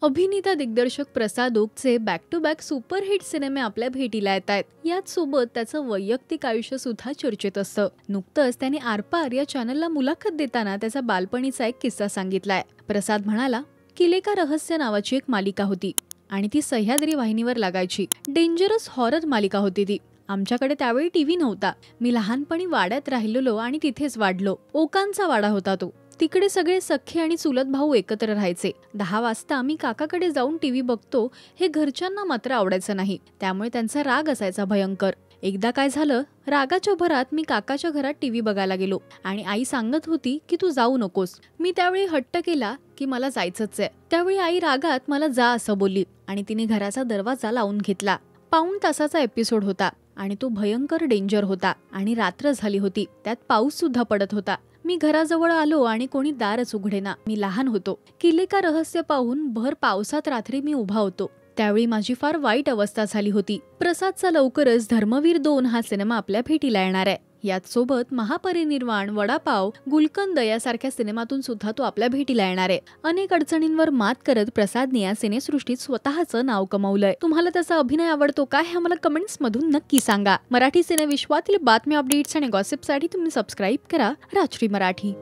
अभिनेता दिग्दर्शक प्रसाद ओकचे back to back superhit सिनेमे आपल्या भेटीला येत आहेत. याच सोबत त्याचं वैयक्तिक आयुष्य सुद्धा चर्चेत असतं. नुकतंच त्याने आरपार या चॅनलला मुलाखत देताना त्याचा बालपणीचा एक किस्सा सांगितलाय. प्रसाद म्हणाला, किले का रहस्य नावाची एक मालिका होती आणि ती सह्याद्री वाहिनीवर लागायची. डेंजरस हॉरर मालिका होती ती. आमच्याकडे त्यावेळी टीव्ही नव्हता. मी लहानपणी वाड्यात राहिलेलो आणि तिथेच वाढलो. ओकांचा वाडा होता तो. तिकडे सगळे सख्खे आणि चुलत भाऊ एकत्र राहायचे. 10 वाजता मी काकाकडे जाऊन टीव्ही बघतो हे घरच्यांना मात्र आवडायचं नाही. त्यामुळे त्यांचा राग असायचा भयंकर. एकदा काय झालं, रागाच्या भरात मी काकाच्या घरात टीव्ही बघायला गेलो आणि आई सांगत होती की तू जाऊ नकोस. मी त्यावेळी हट्ट केला की मला जायचंच आहे. त्यावेळी आई रागात मला जा असं बोलली आणि तिने घराचा दरवाजा लावून घेतला. पाऊण तासाचा एपिसोड होता आणि तो भयंकर डेंजर होता आणि रात्र झाली होती. त्यात पाऊस सुद्धा पडत होता. मी घराजवळ आलो आणि कोणी दारच उघडेना. मी लहान होतो. किले का रहस्य पाहून भर पावसात रात्री मी उभा होतो. त्यावेळी माझी फार वाईट अवस्था झाली होती. प्रसादचा लवकरच धर्मवीर 2 हा सिनेमा आपल्या भेटीला येणार आहे. याच सोबत महापरिनिर्वाण, वडापाव, गुलकंद यासारख्या सिनेमातून सुद्धा तो आपल्या भेटीला येणार आहे. अनेक अडचणींवर मात करत प्रसादने या सिनेसृष्टीत स्वतःचं नाव कमावलंय. तुम्हाला त्याचा अभिनय आवडतो का हे आम्हाला कमेंट्स मधून नक्की सांगा. मराठी सिनेविश्वातील बातम्या, अपडेट्स आणि गॉसिपसाठी तुम्ही सबस्क्राईब करा राजश्री मराठी.